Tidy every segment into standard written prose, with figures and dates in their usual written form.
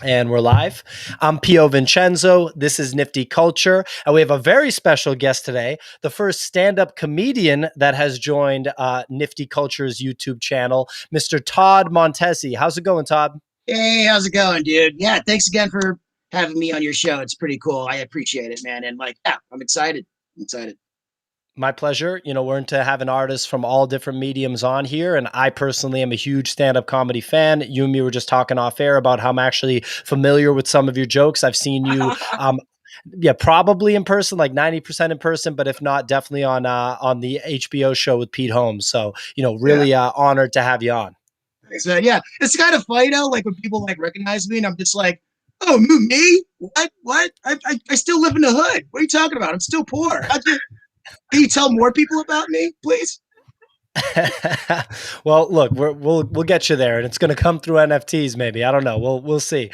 And we're live. I'm Pio Vincenzo. This is Nifty Culture. And we have a very special guest today, the first stand-up comedian that has joined Nifty Culture's YouTube channel, Mr. Todd Montesi. How's it going, Todd? Hey, how's it going, dude? Yeah, thanks again for having me on your show. It's pretty cool. I appreciate it, man. And yeah, I'm excited. I'm excited. My pleasure. We're into having artists from all different mediums on here. And I personally am a huge stand-up comedy fan. You and me were just talking off air about how I'm actually familiar with some of your jokes. I've seen you yeah, probably in person, like 90% in person, but if not, definitely on the HBO show with Pete Holmes. So, Yeah, really honored to have you on. thanks, man. Yeah, it's kind of funny though. Like when people like recognize me, and I'm just like, "Oh, me? What? What? I still live in the hood. What are you talking about? I'm still poor. Can you tell more people about me, please?" Well, look, we'll get you there, and it's going to come through NFTs. Maybe, I don't know. We'll see.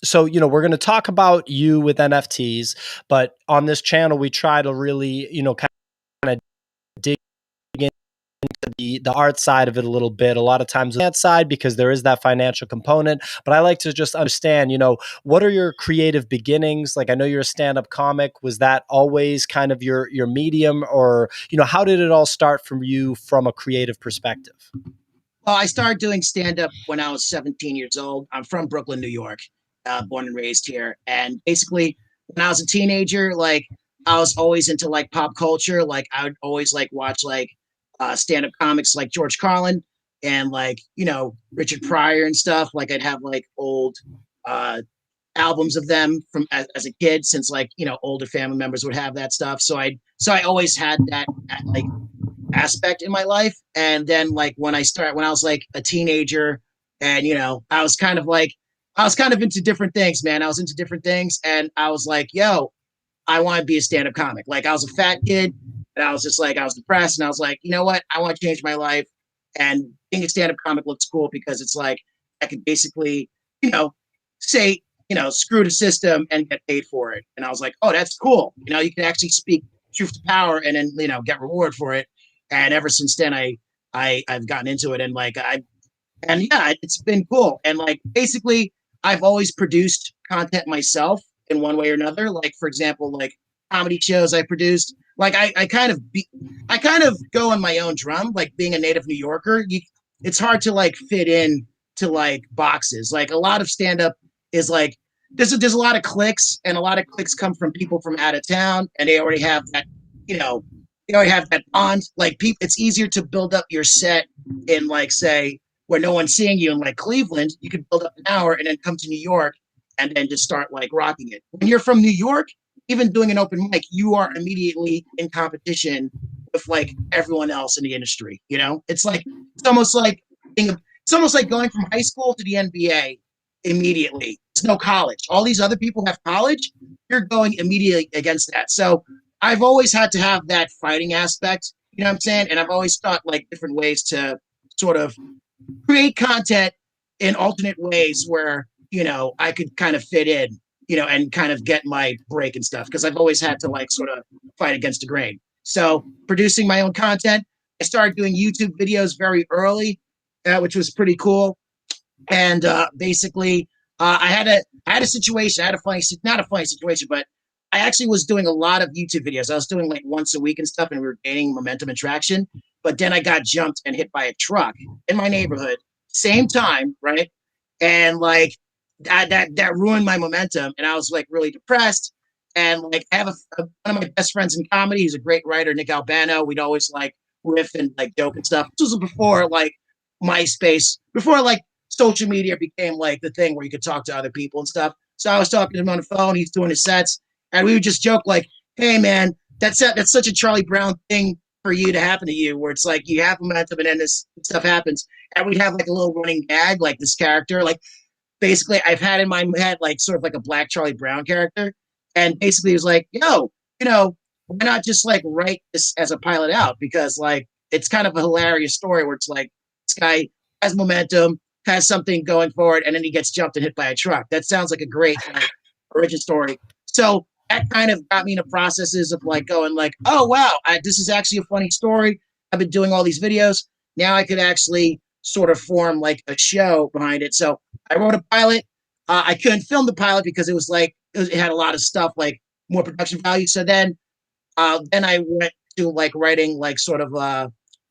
So we're going to talk about you with NFTs, but on this channel, we try to really kind of dig into the art side of it a little bit. A lot of times that side, because there is that financial component, but I like to just understand, what are your creative beginnings? Like, I know you're a stand-up comic. Was that always kind of your medium, or how did it all start from you from a creative perspective? Well, I started doing stand up when I was 17 years old. I'm from Brooklyn, New York, born and raised here. And basically, when I was a teenager, like I was always into like pop culture. Like I would always like watch like stand up comics like George Carlin and like Richard Pryor and stuff. Like I'd have like old uh, albums of them from as a kid, since like older family members would have that stuff. So I always had that like aspect in my life. And then like when I was like a teenager, and I was kind of into different things, man. I was into different things, and I was like, yo, I want to be a stand-up comic. Like I was a fat kid, and I was just like I was depressed, and I was like, you know what? I want to change my life. And being a stand-up comic looks cool because it's like I could basically, you know, say, screw the system and get paid for it. And I was like, oh, that's cool. You can actually speak truth to power and then, get reward for it. And ever since then, I've gotten into it, and and yeah, it's been cool. And like basically, I've always produced content myself in one way or another. Like for example, like comedy shows I produced. Like I kind of go on my own drum. Like being a native New Yorker, it's hard to like fit in to like boxes. Like a lot of stand up is like there's a lot of clicks, and a lot of clicks come from people from out of town, and they already have that you know they already have that bond. Like people, it's easier to build up your set in like say where no one's seeing you in like Cleveland. You could build up an hour and then come to New York and then just start like rocking it. When you're from New York, even doing an open mic, you are immediately in competition with like everyone else in the industry. It's almost like it's almost like going from high school to the NBA immediately. It's no college. All these other people have college. You're going immediately against that. So I've always had to have that fighting aspect. You know what I'm saying? And I've always thought like different ways to sort of create content in alternate ways where I could kind of fit in, and kind of get my break and stuff, because I've always had to like sort of fight against the grain. So producing my own content, I started doing YouTube videos very early, which was pretty cool. And basically, I had a situation. I had a funny, not a funny situation, but I actually was doing a lot of YouTube videos. I was doing like once a week and stuff, and we were gaining momentum and traction. But then I got jumped and hit by a truck in my neighborhood, same time, right? And like that ruined my momentum, and I was like really depressed. And like I have one of my best friends in comedy. He's a great writer, Nick Albano. We'd always like riff and like joke and stuff. This was before like MySpace, before like social media became like the thing where you could talk to other people and stuff. So I was talking to him on the phone. He's doing his sets, and we would just joke like, "Hey, man, that's such a Charlie Brown thing for you to happen to you, where it's like you have momentum and then this stuff happens." And we'd have like a little running gag, like this character, like basically I've had in my head like sort of like a black Charlie Brown character, and basically it was like, "Yo, why not just like write this as a pilot out, because like it's kind of a hilarious story where it's like this guy has momentum, has something going for it, and then he gets jumped and hit by a truck. That sounds like a great like, origin story." So that kind of got me into processes of like going like, oh wow, this is actually a funny story. I've been doing all these videos. Now I could actually sort of form like a show behind it. So I wrote a pilot. I couldn't film the pilot because it was like it had a lot of stuff like more production value. So then I went to like writing like sort of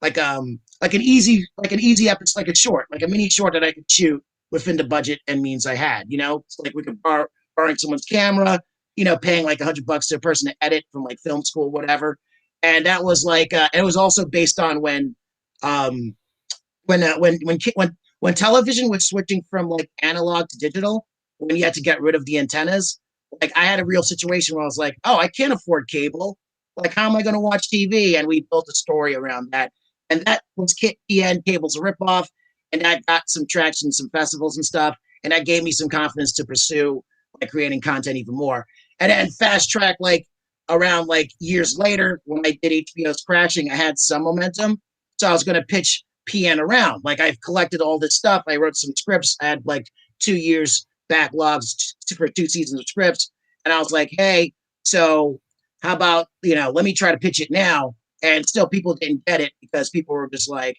like an easy episode, like a short, like a mini short that I could shoot within the budget and means I had. You know, it's like we could borrowing someone's camera, you know, paying like $100 to a person to edit from like film school, whatever. And that was like, it was also based on um, when television was switching from like analog to digital, when you had to get rid of the antennas. Like I had a real situation where I was like, oh, I can't afford cable. Like, how am I going to watch TV? And we built a story around that. And that was PN Cable's a ripoff. And that got some traction, some festivals and stuff. And that gave me some confidence to pursue like creating content even more. And then fast track, like around like years later, when I did HBO's Crashing, I had some momentum. So I was going to pitch PN around. Like I've collected all this stuff. I wrote some scripts. I had like 2 years backlogs for 2 seasons of scripts. And I was like, hey, so how about, you know, let me try to pitch it now. And still people didn't get it because people were just like,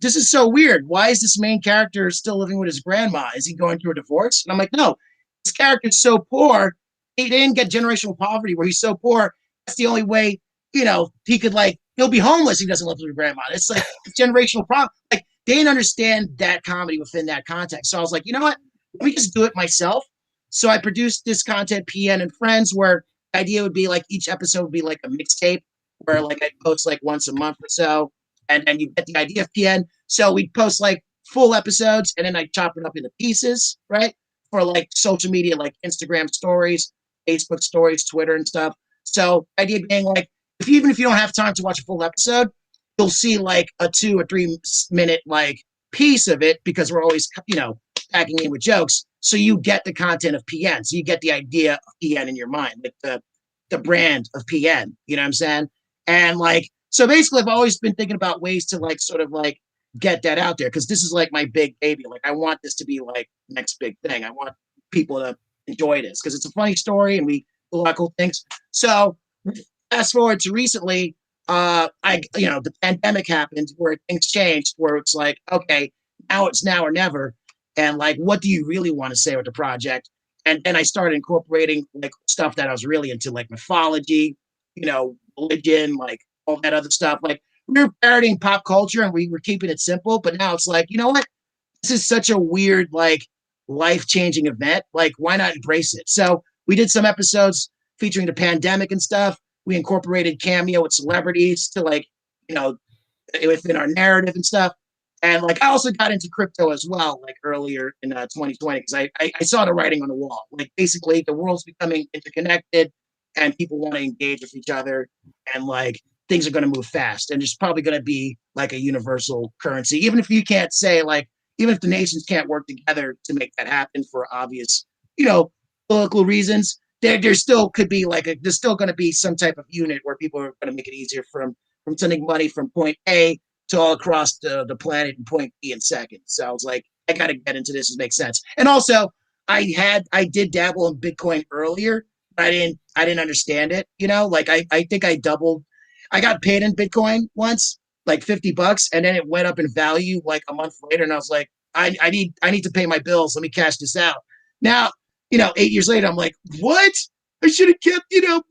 this is so weird. Why is this main character still living with his grandma? Is he going through a divorce? And I'm like, no, this character's so poor. He didn't get generational poverty where he's so poor. That's the only way, you know, he could like, he'll be homeless if he doesn't live with his grandma. It's like a generational problem. Like they didn't understand that comedy within that context. So I was like, you know what? Let me just do it myself. So I produced this content, PN and Friends, where the idea would be like each episode would be like a mixtape where like I'd post like once a month or so. And then you get the idea of PN. So we'd post like full episodes and then I chop it up into pieces, right? For like social media, like Instagram stories, Facebook stories, Twitter and stuff. So the idea being like, even if you don't have time to watch a full episode, you'll see like a 2 or 3 minute like piece of it because we're always, you know, packing in with jokes. So you get the content of PN. So you get the idea of PN in your mind, like the brand of PN. You know what I'm saying? And like, so basically, I've always been thinking about ways to like sort of like get that out there because this is like my big baby. Like, I want this to be like next big thing. I want people to enjoy this because it's a funny story and we do a lot of cool things. So fast forward to recently, the pandemic happened where things changed, where it's like, okay, now it's now or never. And like, what do you really want to say with the project? And then I started incorporating like stuff that I was really into, like mythology, you know, religion, like all that other stuff. Like we were parodying pop culture and we were keeping it simple, but now it's like, you know what? This is such a weird, like life-changing event. Like, why not embrace it? So we did some episodes featuring the pandemic and stuff. We incorporated cameo with celebrities to like, you know, within our narrative and stuff. And like I also got into crypto as well, like earlier in 2020, because I saw the writing on the wall. Like basically the world's becoming interconnected and people want to engage with each other and like things are going to move fast and there's probably going to be like a universal currency, even if you can't say like, even if the nations can't work together to make that happen for obvious, you know, political reasons, there still could be like there's still going to be some type of unit where people are going to make it easier from sending money from point A to all across the planet and point B in seconds. So I was like, I got to get into this. It makes sense. And also, I did dabble in Bitcoin earlier, but I didn't understand it. You know, like I think I doubled. I got paid in Bitcoin once, like $50, and then it went up in value like a month later, and I was like, I need to pay my bills. Let me cash this out. Now, you know, 8 years later, I'm like, what? I should have kept, you know,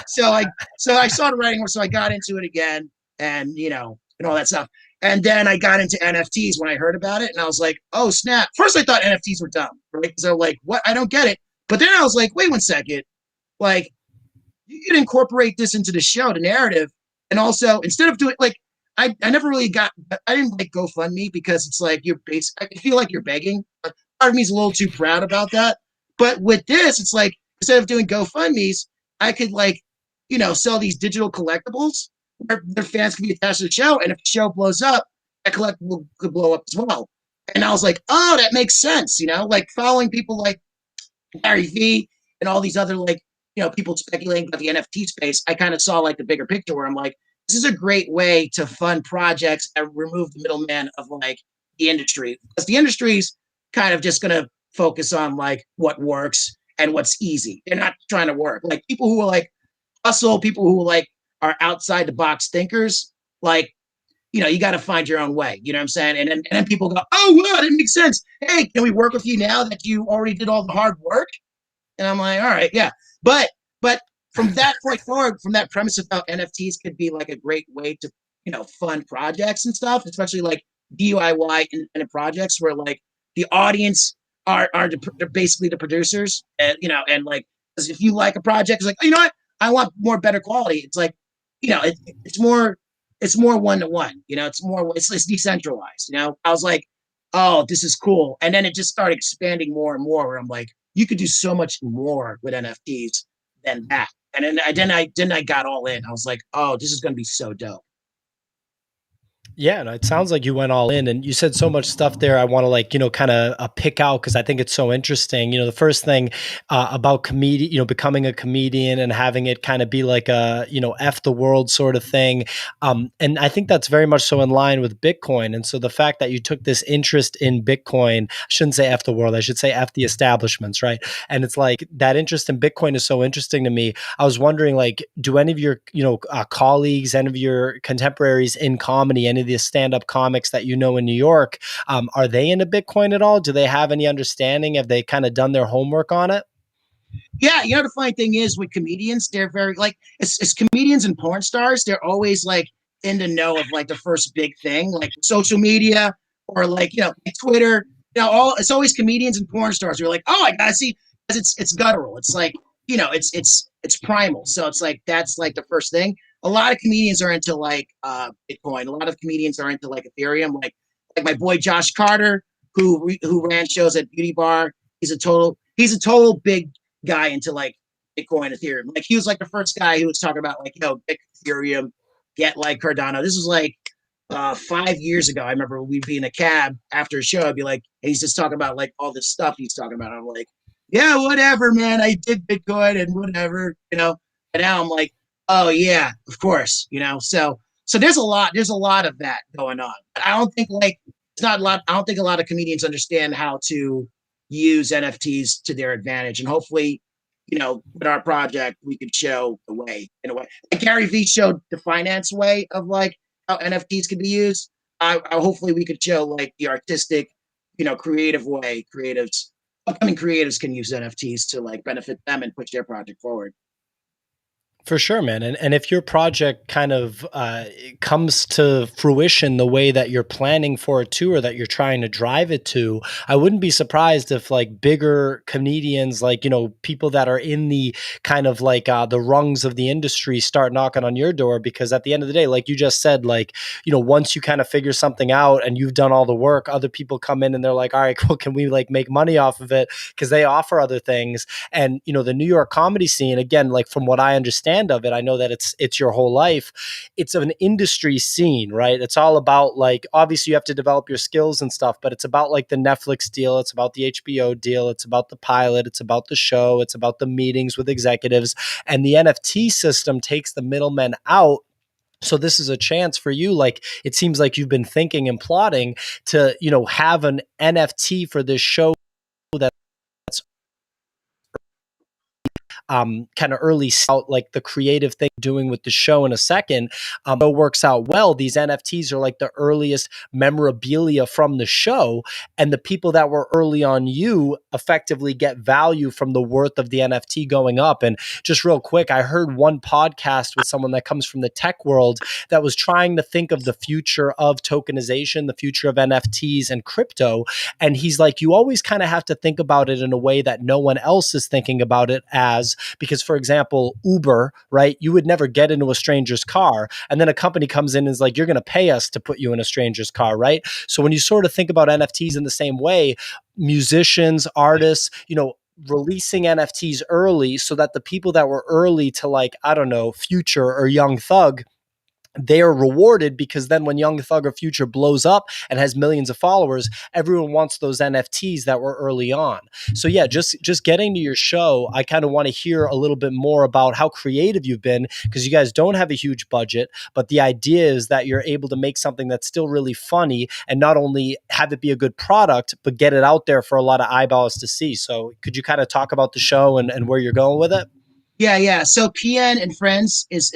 so I started writing, so I got into it again, and you know, and all that stuff. And then I got into NFTs when I heard about it, and I was like, oh snap! First, I thought NFTs were dumb, right? So like, what? I don't get it. But then I was like, wait 1 second, like you can incorporate this into the show, the narrative, and also instead of doing like. I never really I didn't like GoFundMe because it's like you're I feel like you're begging. Part of me is a little too proud about that. But with this, it's like instead of doing GoFundMe's, I could like, you know, sell these digital collectibles where their fans can be attached to the show. And if the show blows up, that collectible could blow up as well. And I was like, oh, that makes sense, you know, like following people like Gary Vee and all these other like, you know, people speculating about the NFT space. I kind of saw like the bigger picture where I'm like, this is a great way to fund projects and remove the middleman of like the industry because the industry's kind of just going to focus on like what works and what's easy. They're not trying to work. Like people who are like hustle, people who like are outside the box thinkers, like you got to find your own way. You know what I'm saying? And then people go, oh, wow, that makes sense. Hey, can we work with you now that you already did all the hard work? And I'm like, all right, yeah. But from that point forward, from that premise of how NFTs could be like a great way to, fund projects and stuff, especially like DIY independent projects where like the audience are they're basically the producers, and and like, because if you like a project, it's like, oh, you know what, I want more better quality. It's like, it's more one to one. It's decentralized. I was like, oh, this is cool, and then it just started expanding more and more. Where I'm like, you could do so much more with NFTs than that. And then I got all in. I was like, oh, this is going to be so dope. Yeah, and it sounds like you went all in, and you said so much stuff there. I want to like, kind of pick out because I think it's so interesting. The first thing about comedian, becoming a comedian and having it kind of be like a, F the world sort of thing. And I think that's very much so in line with Bitcoin. And so the fact that you took this interest in Bitcoin, I shouldn't say F the world, I should say F the establishments, right? And it's like that interest in Bitcoin is so interesting to me. I was wondering, like, do any of your, colleagues, any of your contemporaries in comedy, any of the stand-up comics that in New York, are they into Bitcoin at all? Do they have any understanding? Have they kind of done their homework on it? Yeah, the funny thing is with comedians, they're very like, it's comedians and porn stars. They're always like in the know of like the first big thing, like social media or like like Twitter. All it's always comedians and porn stars. You're like, oh, I gotta see, because it's guttural. It's like it's primal. So it's like that's like the first thing. A lot of comedians are into like Bitcoin. A lot of comedians are into like Ethereum. Like my boy Josh Carter, who ran shows at Beauty Bar. He's a total big guy into like Bitcoin, Ethereum. Like he was like the first guy who was talking about like, get Ethereum, get like Cardano. This was like 5 years ago. I remember we'd be in a cab after a show. I'd be like, and he's just talking about like all this stuff he's talking about. I'm like, yeah, whatever, man. I did Bitcoin and whatever. And now I'm like, oh yeah, of course. So there's a lot of that going on. But I don't think like it's not a lot. I don't think a lot of comedians understand how to use NFTs to their advantage. And hopefully, with our project, we could show the way in a way. Like Gary Vee showed the finance way of like how NFTs could be used. I hopefully we could show like the artistic, creative way upcoming creatives can use NFTs to like benefit them and push their project forward. For sure, man. And if your project kind of comes to fruition the way that you're planning for it to, or that you're trying to drive it to, I wouldn't be surprised if like bigger comedians, like, people that are in the kind of like the rungs of the industry start knocking on your door. Because at the end of the day, like you just said, like, once you kind of figure something out and you've done all the work, other people come in and they're like, all right, cool. Can we like make money off of it? Because they offer other things. And, the New York comedy scene, again, like from what I understand of it, I know that it's your whole life. It's an industry scene, right? It's all about like, obviously you have to develop your skills and stuff, but it's about like the Netflix deal, it's about the HBO deal, it's about the pilot, it's about the show, it's about the meetings with executives, and the NFT system takes the middlemen out. So this is a chance for you. Like, it seems like you've been thinking and plotting to, have an NFT for this show that's kind of early out, like the creative thing doing with the show in a second. It works out well. These NFTs are like the earliest memorabilia from the show, and the people that were early on you effectively get value from the worth of the NFT going up. And just real quick, I heard one podcast with someone that comes from the tech world that was trying to think of the future of tokenization, the future of NFTs and crypto. And he's like, you always kind of have to think about it in a way that no one else is thinking about it as, because for example, Uber, right? You would never get into a stranger's car. And then a company comes in and is like, you're going to pay us to put you in a stranger's car, right? So when you sort of think about NFTs in the same way, musicians, artists, releasing NFTs early so that the people that were early to like, I don't know, Future or Young Thug, they are rewarded, because then when Young Thug or Future blows up and has millions of followers, everyone wants those NFTs that were early on. So yeah, just getting to your show, I kind of want to hear a little bit more about how creative you've been, because you guys don't have a huge budget, but the idea is that you're able to make something that's still really funny and not only have it be a good product, but get it out there for a lot of eyeballs to see. So could you kind of talk about the show and where you're going with it? Yeah, yeah. So PN and Friends is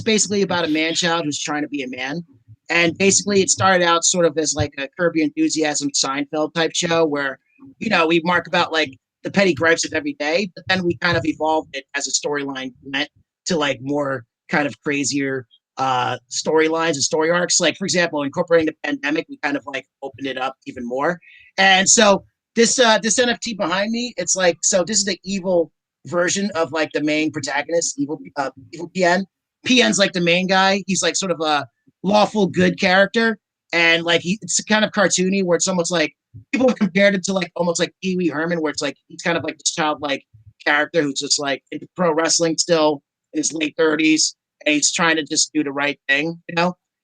basically about a man child who's trying to be a man. And basically, it started out sort of as like a Curb Your Enthusiasm Seinfeld type show where, we mark about like the petty gripes of every day, but then we kind of evolved it as a storyline went to like more kind of crazier storylines and story arcs. Like, for example, incorporating the pandemic, we kind of like opened it up even more. And so this NFT behind me, it's like, so this is the evil version of like the main protagonist, evil PN. PN's like the main guy. He's like sort of a lawful good character, and like it's kind of cartoony where it's almost like people have compared it to like almost like Pee Wee Herman, where it's like he's kind of like this childlike character who's just like into pro wrestling still in his late 30s, and he's trying to just do the right thing,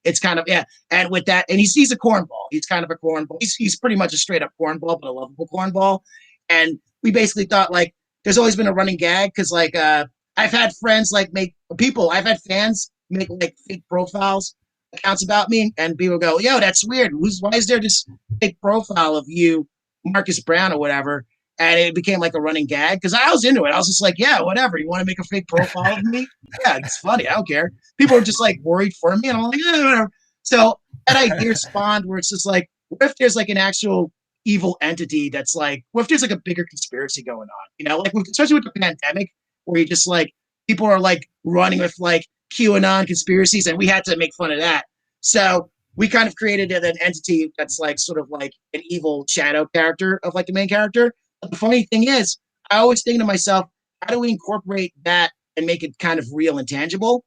It's kind of, yeah. And with that, and he's a cornball. He's kind of a cornball. He's pretty much a straight up cornball, but a lovable cornball. And we basically thought like there's always been a running gag because like I've had friends like I've had fans make like fake profiles accounts about me, and people go, "Yo, that's weird. Why is there this fake profile of you, Marcus Brown or whatever?" And it became like a running gag because I was into it. I was just like, "Yeah, whatever. You want to make a fake profile of me? Yeah, it's funny. I don't care." People are just like worried for me, and I'm like, "Yeah, whatever." So that idea spawned where it's just like, what if there's like an actual evil entity that's like, what if there's like a bigger conspiracy going on? Like especially with the pandemic, where you just like people are like running with like QAnon conspiracies, and we had to make fun of that. So we kind of created an entity that's like sort of like an evil shadow character of like the main character. But the funny thing is, I always think to myself, how do we incorporate that and make it kind of real and tangible?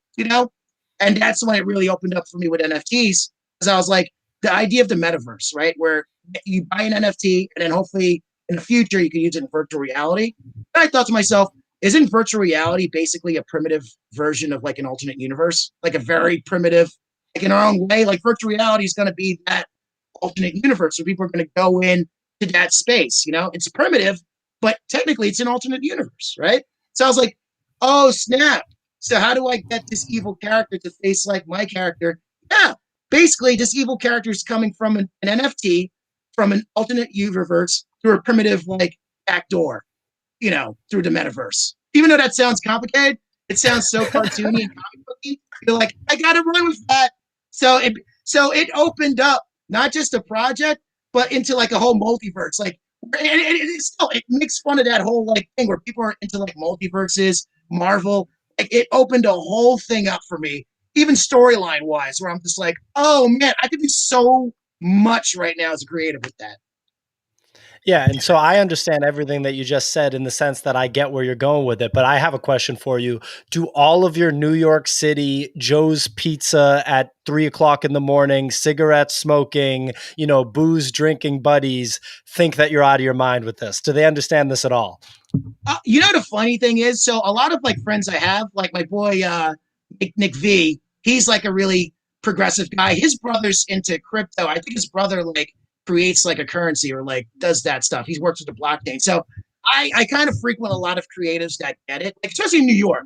And that's when it really opened up for me with NFTs, because I was like, the idea of the metaverse, right? Where you buy an NFT and then hopefully in the future you can use it in virtual reality. And I thought to myself, isn't virtual reality basically a primitive version of like an alternate universe? Like a very primitive, like in our own way, like virtual reality is going to be that alternate universe where people are going to go in to that space. It's primitive, but technically it's an alternate universe, right? So I was like, oh, snap. So how do I get this evil character to face like my character? Yeah, basically this evil character is coming from an NFT from an alternate universe through a primitive like backdoor, through the metaverse. Even though that sounds complicated, it sounds so cartoony and comic booky. You're like, I gotta run with that. So it opened up not just a project, but into like a whole multiverse. Like, it makes fun of that whole like thing where people are into like multiverses, Marvel. Like, it opened a whole thing up for me, even storyline wise, where I'm just like, oh man, I could do so much right now as a creative with that. Yeah, and so I understand everything that you just said in the sense that I get where you're going with it, but I have a question for you. Do all of your New York City Joe's Pizza at 3 o'clock in the morning, cigarette smoking, booze drinking buddies think that you're out of your mind with this? Do they understand this at all? The funny thing is, so a lot of like friends I have, like my boy Nick V, he's like a really progressive guy. His brother's into crypto. I think his brother like creates like a currency or like does that stuff. He works with the blockchain. So I kind of frequent a lot of creatives that get it, like, especially in New York.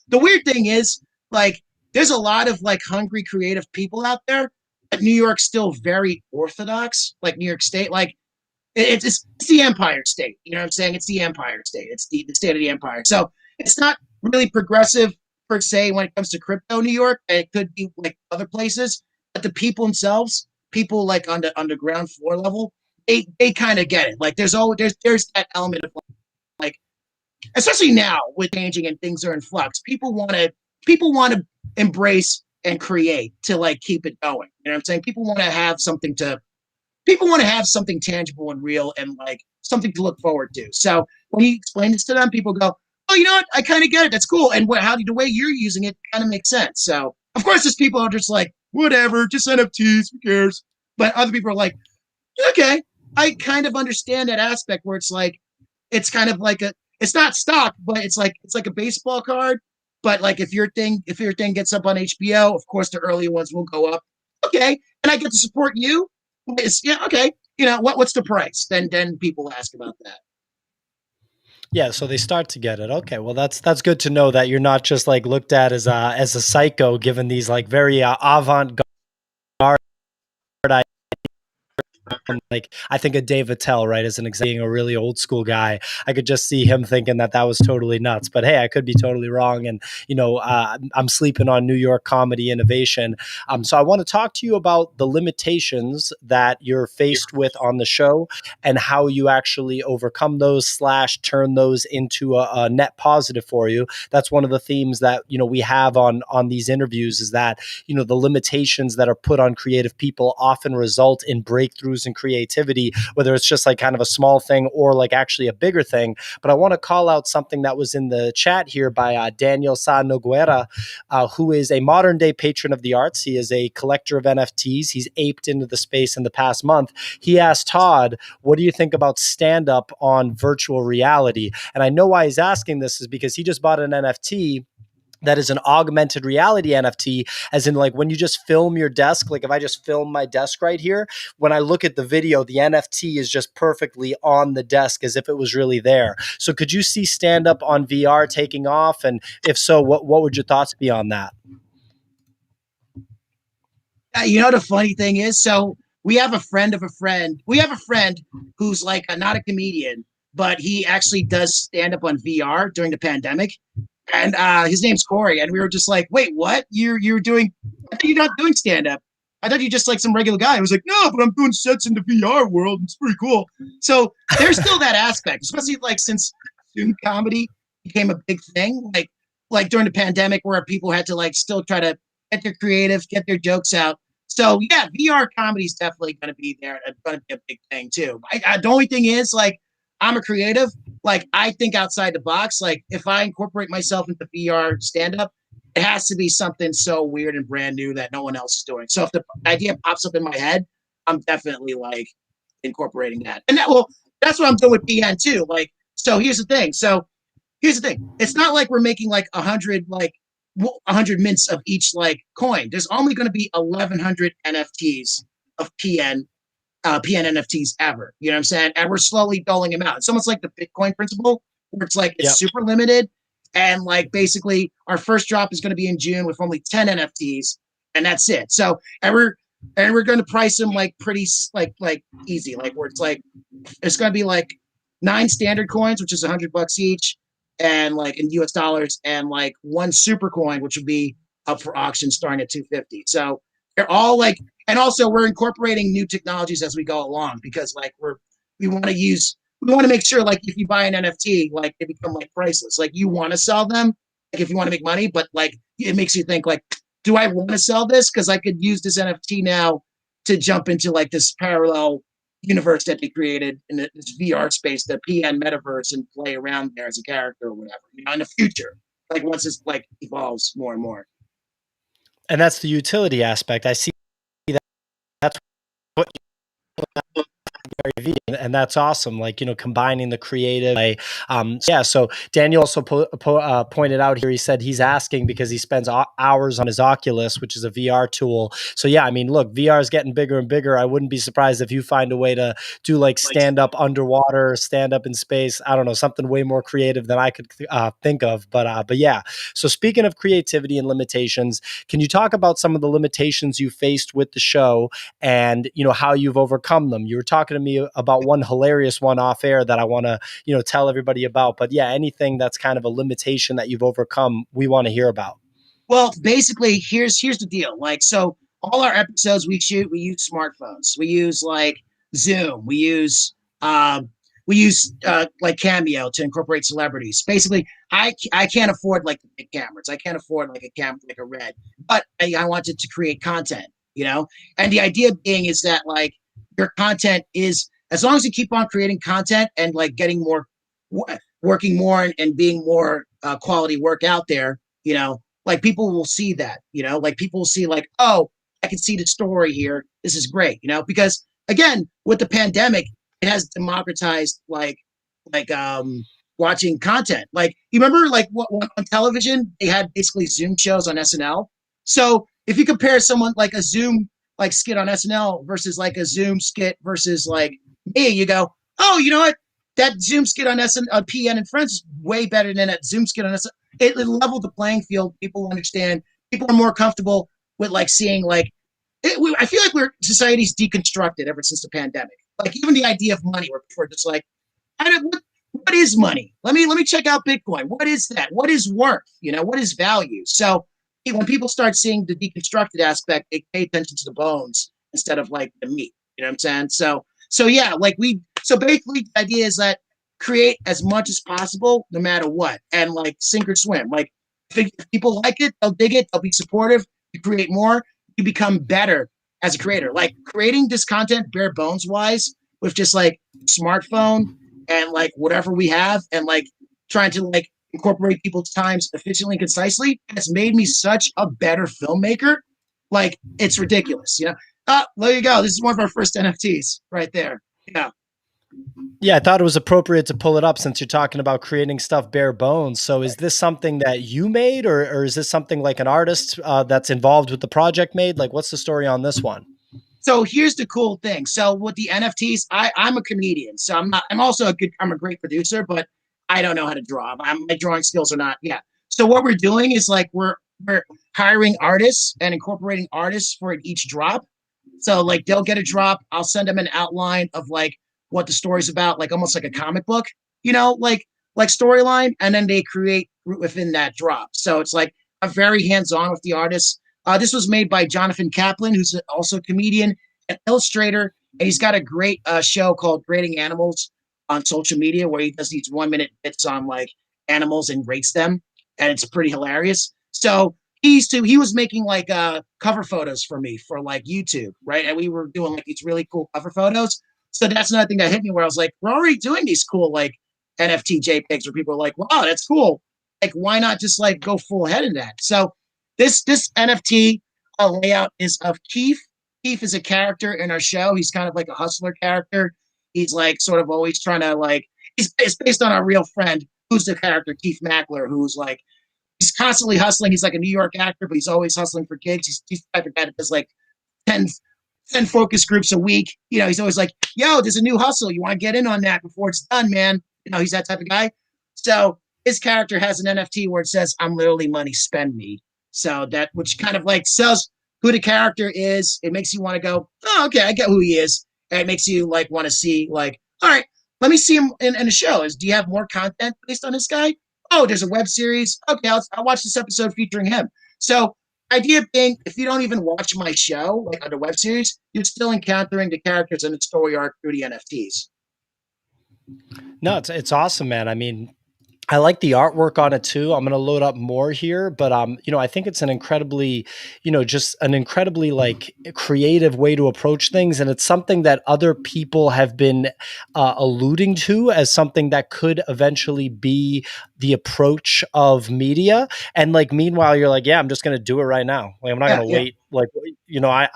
The weird thing is like there's a lot of like hungry creative people out there, but New York's still very orthodox, like New York State. Like it's the Empire State. You know what I'm saying? It's the Empire State. It's the state of the empire. So it's not really progressive per se when it comes to crypto New York. It could be like other places, but the people themselves, people like on the ground floor level, they kind of get it. Like there's that element of like, especially now with changing and things are in flux. People want to embrace and create to like keep it going. You know what I'm saying? People want to have something tangible and real and like something to look forward to. So when you explain this to them, people go, "Oh, you know what? I kind of get it. That's cool." And the way you're using it kind of makes sense. So of course, there's people who are just like, "Whatever, just NFTs. Who cares?" But other people are like, "Okay, I kind of understand that aspect where it's like, it's kind of like it's not stock, but it's like a baseball card. But like if your thing gets up on HBO, of course the earlier ones will go up. Okay, and I get to support you. Yeah, okay. What's the price? Then people ask about that. Yeah, so they start to get it. Okay, well that's good to know that you're not just like looked at as a psycho given these like very avant-garde like I think of Dave Attell, right, as an example, being a really old school guy. I could just see him thinking that that was totally nuts. But hey, I could be totally wrong. And I'm sleeping on New York comedy innovation. So I want to talk to you about the limitations that you're faced with on the show and how you actually overcome those slash turn those into a net positive for you. That's one of the themes that we have on these interviews, is that the limitations that are put on creative people often result in breakthroughs in creativity, whether it's just like kind of a small thing or like actually a bigger thing. But I want to call out something that was in the chat here by Daniel Sa Noguera, who is a modern day patron of the arts. He is a collector of NFTs. He's aped into the space in the past month. He asked Todd, what do you think about stand up on virtual reality? And I know why he's asking this is because he just bought an NFT that is an augmented reality NFT, as in like when you just film your desk, like if I just film my desk right here, when I look at the video, the NFT is just perfectly on the desk as if it was really there. So could you see stand up on VR taking off? And if so, what would your thoughts be on that? The funny thing is, so we have a friend of a friend. We have a friend who's like not a comedian, but he actually does stand up on VR during the pandemic. And his name's Corey. And we were just like, wait, what? You're doing, I thought you're not doing stand up. I thought you're just like some regular guy. I was like, no, but I'm doing sets in the VR world. It's pretty cool. So there's still that aspect, especially like since student comedy became a big thing, like during the pandemic where people had to like still try to get their creative, get their jokes out. So yeah, VR comedy is definitely going to be there. It's going to be a big thing too. The only thing is like, I'm a creative. Like I think outside the box. Like if I incorporate myself into VR stand up, it has to be something so weird and brand new that no one else is doing. So if the idea pops up in my head, I'm definitely like incorporating that. And that's what I'm doing with PN too. Like, so here's the thing. It's not like we're making like 100 mints of each like coin. There's only going to be 1,100 NFTs of PN NFTs ever. You know what I'm saying? And we're slowly doling them out. It's almost like the Bitcoin principle, where it's like it's Yep. super limited. And like basically our first drop is going to be in June with only 10 NFTs, and that's it. So and we're going to price them like pretty like easy, like where it's going to be like 9 standard coins, which is $100 each, and like in US dollars, and like 1 super coin, which would be up for auction starting at 250. So they're all like, and also we're incorporating new technologies as we go along, because like we want to make sure like if you buy an NFT, like they become like priceless. Like you want to sell them, like if you want to make money, but like it makes you think like, do I want to sell this? Because I could use this NFT now to jump into like this parallel universe that they created in this VR space, the PN metaverse, and play around there as a character or whatever, in the future, like once this like evolves more and more. And that's the utility aspect. I see that. That's what Gary Vee, and that's awesome. Like combining the creative. Yeah. So Daniel also pointed out here. He said he's asking because he spends hours on his Oculus, which is a VR tool. So yeah, I mean, look, VR is getting bigger and bigger. I wouldn't be surprised if you find a way to do like stand up underwater, stand up in space. I don't know, something way more creative than I could think of. But yeah. So speaking of creativity and limitations, can you talk about some of the limitations you faced with the show and how you've overcome them? You were talking to me about one hilarious one off air that I want to tell everybody about. But yeah, anything that's kind of a limitation that you've overcome, we want to hear about. Well, basically, here's the deal. Like, so all our episodes we shoot, we use smartphones. We use like Zoom. We use like Cameo to incorporate celebrities. Basically, I can't afford like the big cameras. I can't afford like a camera like a Red, but I wanted to create content. And the idea being is that like your content is, as long as you keep on creating content and like getting more, working more, and being more quality work out there, like people will see that, like people will see like, oh, I can see the story here. This is great, because again, with the pandemic, it has democratized watching content. Like you remember like what on television, they had basically Zoom shows on SNL. So if you compare someone like a Zoom like skit on SNL versus like a Zoom skit versus like me, you go, oh, you know what? That Zoom skit on PN and Friends is way better than that Zoom skit on SNL. It leveled the playing field. People understand. People are more comfortable with like seeing like I feel like society's deconstructed ever since the pandemic. Like even the idea of money, we're just like, I don't, what is money? Let me check out Bitcoin. What is that? What is worth? What is value? So when people start seeing the deconstructed aspect, they pay attention to the bones instead of like the meat. You know what I'm saying? So yeah, so basically the idea is that create as much as possible, no matter what, and like sink or swim. Like if people like it, they'll dig it, they'll be supportive. You create more, you become better as a creator. Like creating this content bare bones wise with just like smartphone and like whatever we have and like trying to like incorporate people's times efficiently and concisely has made me such a better filmmaker. Like it's ridiculous. Oh, there you go. This is one of our first NFTs right there. Yeah. Yeah, I thought it was appropriate to pull it up since you're talking about creating stuff bare bones. So is this something that you made, or is this something like an artist that's involved with the project made? Like, what's the story on this one? So here's the cool thing. So with the NFTs, I'm a comedian. So I'm a great producer, but I don't know how to draw. My drawing skills are not, yeah. So what we're doing is like we're hiring artists and incorporating artists for each drop. So like they'll get a drop. I'll send them an outline of like what the story's about, like almost like a comic book, like storyline, and then they create within that drop. So it's like I'm very hands-on with the artists. This was made by Jonathan Kaplan, who's also a comedian and illustrator, and he's got a great show called Grading Animals on social media where he does these 1 minute bits on like animals and rates them, and it's pretty hilarious. So he was making like cover photos for me for like YouTube, right? And we were doing like these really cool cover photos. So that's another thing that hit me where I was like, we're already doing these cool like NFT JPEGs where people are like, wow, that's cool. Like, why not just like go full ahead in that? So this NFT layout is of Keith. Keith is a character in our show. He's kind of like a hustler character. He's like sort of always trying to like. It's based on our real friend, who's the character Keith Mackler, who's like he's constantly hustling. He's like a New York actor, but he's always hustling for gigs. He's the type of guy that does like 10, 10 focus groups a week. He's always like, yo, there's a new hustle. You want to get in on that before it's done, man. He's that type of guy. So his character has an NFT where it says, I'm literally money, spend me. So that, which kind of like sells who the character is. It makes you want to go, oh, okay, I get who he is. And it makes you like want to see like, all right, let me see him in a show. Do you have more content based on this guy? Oh, there's a web series. Okay, I'll watch this episode featuring him. So idea being, if you don't even watch my show, like on the web series, you're still encountering the characters and the story arc through the NFTs. No, it's awesome, man. I mean, I like the artwork on it too. I'm going to load up more here, but I think it's an incredibly, just an incredibly like creative way to approach things, and it's something that other people have been alluding to as something that could eventually be the approach of media. And like, meanwhile, you're like, yeah, I'm just going to do it right now. Like, I'm not going to wait. Like,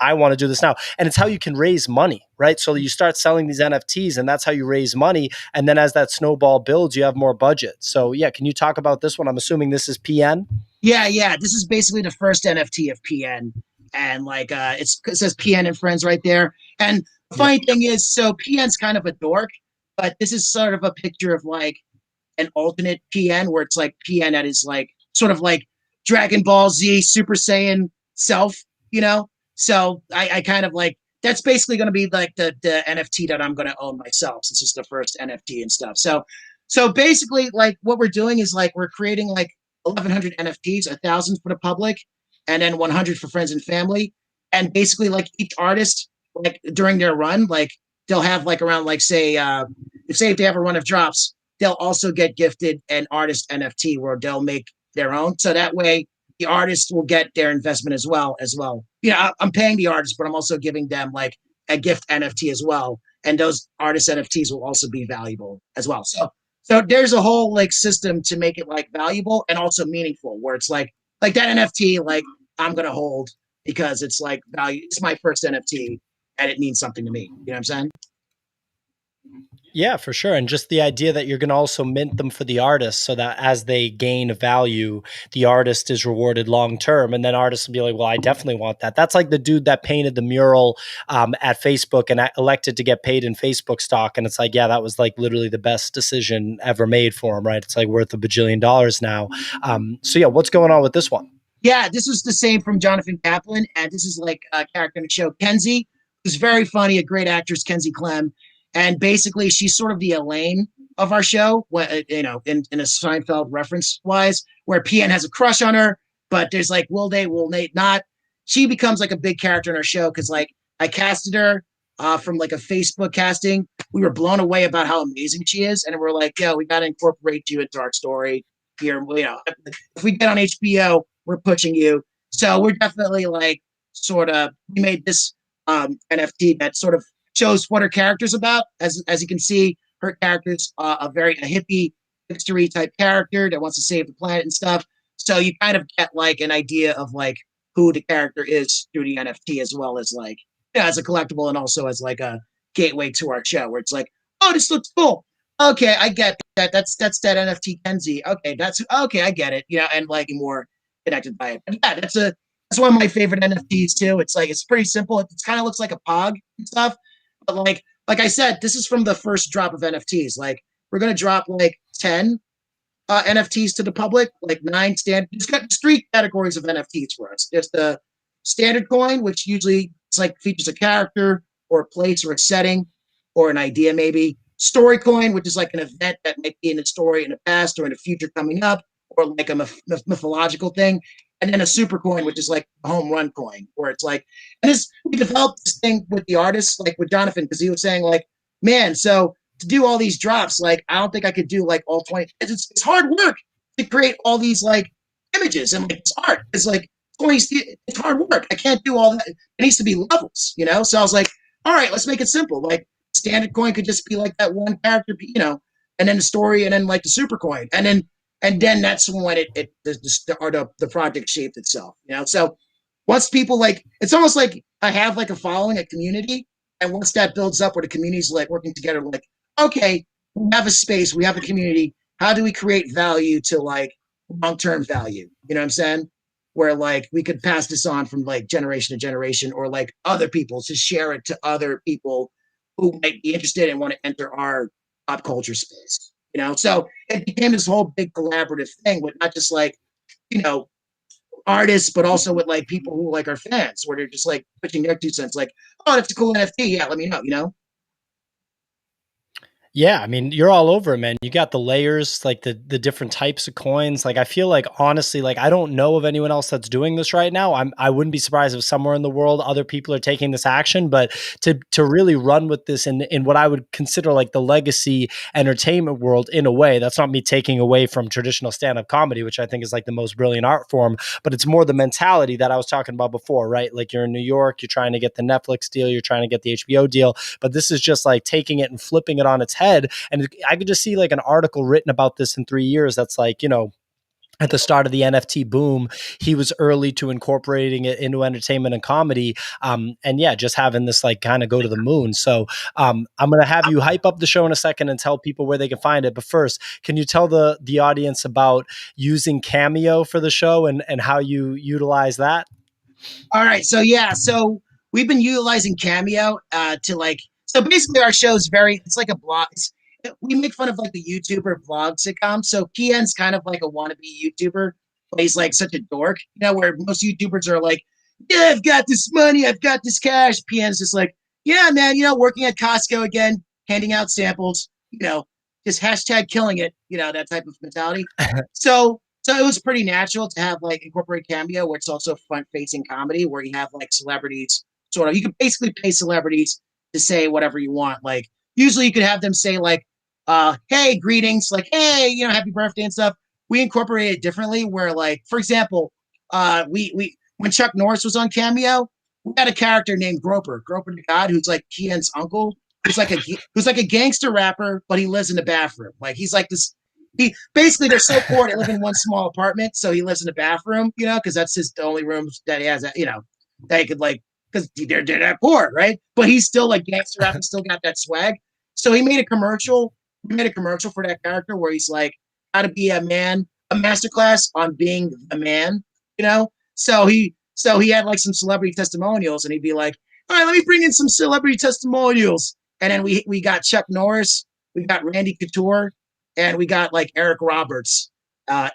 I want to do this now, and it's how you can raise money, right? So you start selling these NFTs, and that's how you raise money. And then as that snowball builds, you have more budget. So yeah, can you talk about this one? I'm assuming this is PN. Yeah. This is basically the first NFT of PN, and like it says PN and Friends right there. And the funny thing is, so PN's kind of a dork, but this is sort of a picture of like an alternate PN where it's like PN that is like sort of like Dragon Ball Z Super Saiyan self. So I kind of like that's basically going to be like the NFT that I'm going to own myself since it's the first NFT and stuff. So basically, like what we're doing is like we're creating like 1,100 NFTs, 1,000 for the public, and then 100 for friends and family. And basically, like each artist, like during their run, like they'll have like around like say if they have a run of drops, they'll also get gifted an artist NFT where they'll make their own. So that way the artist will get their investment as well. I'm paying the artist, but I'm also giving them like a gift NFT as well. And those artist NFTs will also be valuable as well. So there's a whole like system to make it like valuable and also meaningful where it's like that NFT, like I'm going to hold because it's like value. It's my first NFT and it means something to me. You know what I'm saying? Yeah, for sure. And just the idea that you're going to also mint them for the artist so that as they gain value, the artist is rewarded long term. And then artists will be like, well, I definitely want that. That's like the dude that painted the mural at Facebook and elected to get paid in Facebook stock. And it's like, yeah, that was like literally the best decision ever made for him, right? It's like worth $1 bajillion now. So yeah, what's going on with this one? Yeah, this was the same from Jonathan Kaplan, and this is like a character in the show, Kenzie, who's very funny, a great actress, Kenzie Clem, and basically she's sort of the Elaine of our show, in a Seinfeld reference wise, where PN has a crush on her, but there's like, will they not? She becomes like a big character in our show because like I casted her from like a Facebook casting. We were blown away about how amazing she is, and we're like, yo, we got to incorporate you into our story here. If we get on HBO, we're pushing you. So we're definitely like sort of we made this NFT that sort of shows what her character's about. As you can see, her character's a hippie history type character that wants to save the planet and stuff. So you kind of get like an idea of like who the character is through the NFT as well as like as a collectible and also as like a gateway to our show where it's like, oh, this looks cool. Okay, I get that. That's that NFT Kenzie. Okay, that's okay. I get it. And like more connected by it. And yeah, that's one of my favorite NFTs too. It's like it's pretty simple. It kind of looks like a pog and stuff, but like I said, this is from the first drop of NFTs. Like we're gonna drop like 10 NFTs to the public, like nine standard. It's got three categories of NFTs for us. There's the standard coin, which usually it's like features a character or a place or a setting or an idea maybe. Story coin, which is like an event that might be in a story in the past or in the future coming up, or like a mythological thing. And then a super coin, which is like a home run coin, where it's like, and this we developed this thing with the artists, like with Jonathan, because he was saying like, man, so to do all these drops, like I don't think I could do like all 20. It's hard work to create all these like images and like it's art. It's like 20. It's hard work. I can't do all that. It needs to be levels. So I was like, all right, let's make it simple. Like standard coin could just be like that one character, and then the story, and then like the super coin, and then that's when the project shaped itself. So once people like, it's almost like I have like a following, a community, and once that builds up, where the community's like working together, like, okay, we have a space, we have a community. How do we create value to like long-term value? You know what I'm saying? Where like we could pass this on from like generation to generation, or like other people to share it to other people who might be interested and want to enter our pop culture space. So it became this whole big collaborative thing with not just like, you know, artists, but also with like people who like are fans, where they're just like pitching their 2 cents, like, oh, that's a cool NFT. Yeah, let me know. Yeah, I mean, you're all over it, man. You got the layers, like the different types of coins. Like I feel like honestly, like I don't know of anyone else that's doing this right now. I wouldn't be surprised if somewhere in the world other people are taking this action, but to really run with this in what I would consider like the legacy entertainment world in a way, that's not me taking away from traditional stand-up comedy, which I think is like the most brilliant art form, but it's more the mentality that I was talking about before, right? Like you're in New York, you're trying to get the Netflix deal, you're trying to get the HBO deal, but this is just like taking it and flipping it on its head. And I could just see like an article written about this in 3 years. That's like, at the start of the NFT boom, he was early to incorporating it into entertainment and comedy. And yeah, just having this like kind of go to the moon. So I'm going to have you hype up the show in a second and tell people where they can find it. But first, can you tell the audience about using Cameo for the show and how you utilize that? All right, so yeah, so we've been utilizing Cameo to like, so basically our show is it's like a blog. We make fun of like the YouTuber vlog sitcom. So Kian's kind of like a wannabe YouTuber, but he's like such a dork, where most YouTubers are like, yeah, I've got this money, I've got this cash. PN's just like, yeah, man, working at Costco again, handing out samples, just hashtag killing it, that type of mentality. So it was pretty natural to have like incorporate Cameo, where it's also front facing comedy, where you have like celebrities sort of, you can basically pay celebrities to say whatever you want. Like usually you could have them say like, hey, greetings, like, hey, happy birthday and stuff. We incorporate it differently, where like, for example, we when Chuck Norris was on Cameo, we had a character named Groper the God, who's like Kian's uncle, who's like a gangster rapper, but he lives in the bathroom. Like he's like this. He basically, they're so poor they live in one small apartment, so he lives in the bathroom, because that's the only rooms that he has, that he could like, because they're that poor, right? But he's still like gangster rap and still got that swag. So he made a commercial. He made a commercial for that character where he's like, how to be a man, a masterclass on being a man. So he had like some celebrity testimonials, and he'd be like, all right, let me bring in some celebrity testimonials, and then we got Chuck Norris, we got Randy Couture, and we got like Eric Roberts.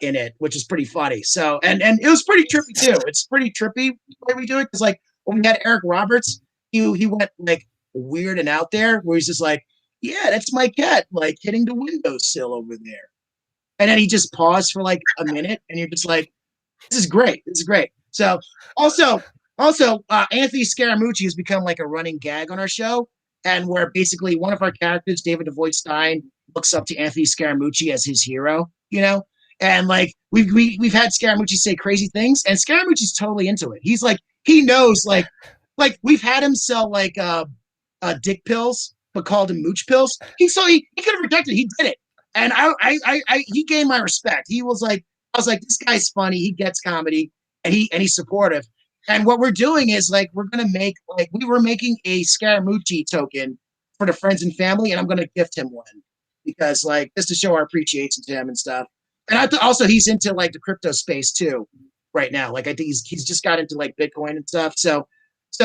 in it, which is pretty funny. So and it was pretty trippy too. It's pretty trippy the way we do it because like when we had Eric Roberts, he went like weird and out there where he's just like, yeah, that's my cat like hitting the windowsill over there, and then he just paused for like a minute, and you're just like, this is great. This is great. So also, Anthony Scaramucci has become like a running gag on our show, and where basically one of our characters, David DeVoy Stein, looks up to Anthony Scaramucci as his hero, and like we've had Scaramucci say crazy things, and Scaramucci's totally into it. He's like he knows like we've had him sell like dick pills, but called him mooch pills. He could have rejected it. He did it, and he gained my respect. He was like I was like, this guy's funny. He gets comedy, and he's supportive. And what we're doing is like we're gonna make like we were making a Scaramucci token for the friends and family, and I'm gonna gift him one because like just to show our appreciation to him and stuff. And also he's into like the crypto space too right now. Like I think he's just got into like Bitcoin and stuff. So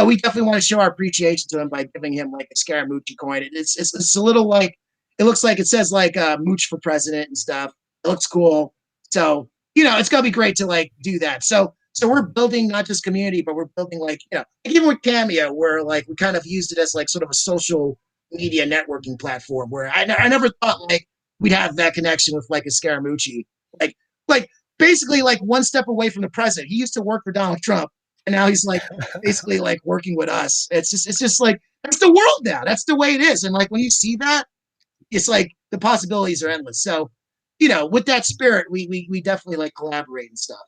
we definitely want to show our appreciation to him by giving him like a Scaramucci coin. It's a little like it looks like it says like Mooch for president and stuff. It looks cool. So it's gonna be great to like do that. So we're building not just community, but we're building like even with Cameo, where like we kind of used it as like sort of a social media networking platform. Where I never thought like we'd have that connection with like a Scaramucci, like basically like one step away from the president. He used to work for Donald Trump, and now he's like basically like working with us. It's just like that's the world now. That's the way it is. And like when you see that, it's like the possibilities are endless. So with that spirit, we definitely like collaborate and stuff.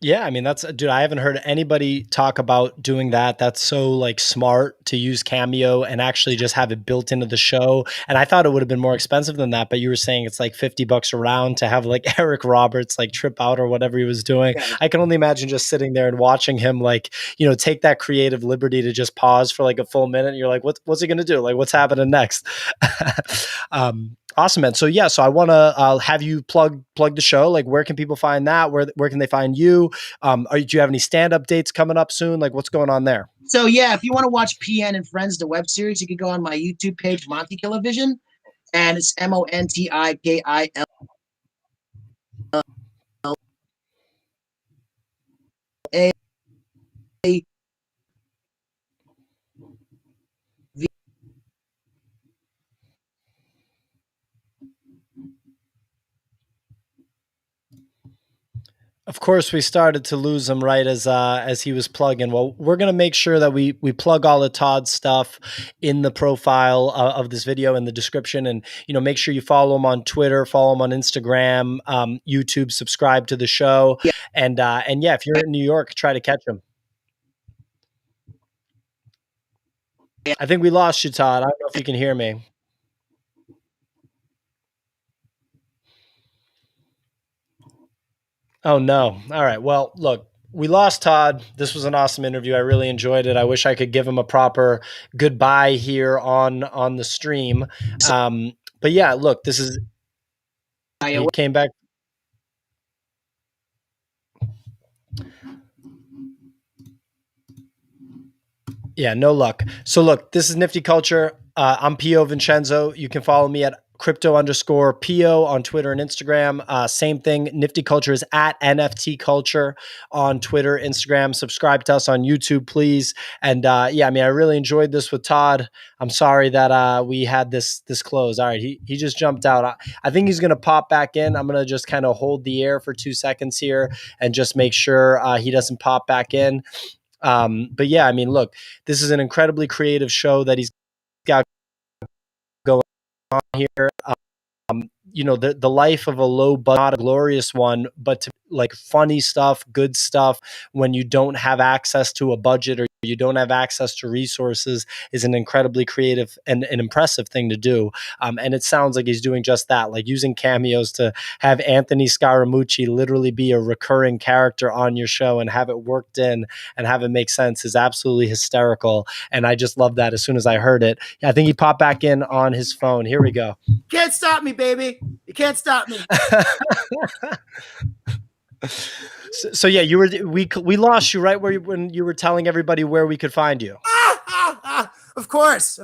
Yeah, I mean that's dude, I haven't heard anybody talk about doing that. That's so like smart to use Cameo and actually just have it built into the show. And I thought it would have been more expensive than that, but you were saying it's like $50 a round to have like Eric Roberts like trip out or whatever he was doing. Yeah. I can only imagine just sitting there and watching him like, take that creative liberty to just pause for like a full minute and you're like, what's he gonna do? Like what's happening next? Awesome, man. So yeah, so I want to have you plug the show. Like, where can people find that? Where can they find you? Do you have any stand up dates coming up soon? Like, what's going on there? So yeah, if you want to watch PN and Friends, the web series, you can go on my YouTube page, Monty Killavision, and it's MONTIKILLA. Of course, we started to lose him right as he was plugging. Well, we're gonna make sure that we plug all of Todd's stuff in the profile of this video in the description, and make sure you follow him on Twitter, follow him on Instagram, YouTube, subscribe to the show, Yeah. and yeah, if you're in New York, try to catch him. I think we lost you, Todd. I don't know if you can hear me. Oh no. All right. Well, look, we lost Todd. This was an awesome interview. I really enjoyed it. I wish I could give him a proper goodbye here on the stream. But yeah, look, this is he came back. Yeah, no luck. So look, this is Nifty Culture. I'm Pio Vincenzo. You can follow me at crypto_Pio on Twitter and Instagram. Same thing. Nifty Culture is at NFT Culture on Twitter, Instagram. Subscribe to us on YouTube, please. And yeah, I mean, I really enjoyed this with Todd. I'm sorry that we had this close. All right, he just jumped out. I think he's gonna pop back in. I'm gonna just kind of hold the air for 2 seconds here and just make sure he doesn't pop back in. But yeah, I mean, look, this is an incredibly creative show that he's got going on here. The life of a low budget, not a glorious one, but to like funny stuff, good stuff when you don't have access to a budget or you don't have access to resources is an incredibly creative and an impressive thing to do. And it sounds like he's doing just that, like using cameos to have Anthony Scaramucci literally be a recurring character on your show and have it worked in and have it make sense is absolutely hysterical. And I just love that as soon as I heard it. I think he popped back in on his phone. Here we go. Can't stop me, baby. You can't stop me. So yeah, we lost you right when you were telling everybody where we could find you. Of course.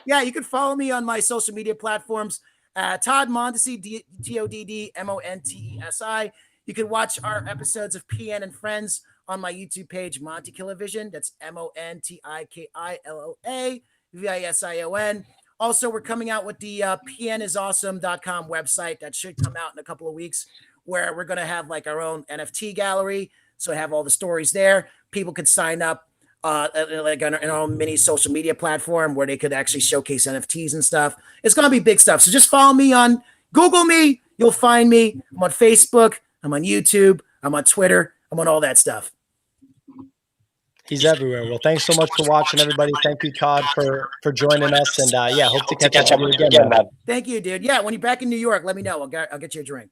Yeah, you can follow me on my social media platforms. Todd Montesi, TODDMONTESI. You can watch our episodes of PN and Friends on my YouTube page, Monty Killavision. That's MONTIKILLAVISION. Also, we're coming out with the pnisawesome.com website that should come out in a couple of weeks, where we're going to have like our own NFT gallery. So I have all the stories there. People could sign up like on our own mini social media platform where they could actually showcase NFTs and stuff. It's going to be big stuff. So just follow me on Google me. You'll find me. I'm on Facebook. I'm on YouTube. I'm on Twitter. I'm on all that stuff. He's everywhere. Well, thanks so much for watching, everybody. Thank you, Todd, for joining us. And yeah, hope to catch up with you again, man. Thank you, dude. Yeah, when you're back in New York, let me know. I'll get you a drink.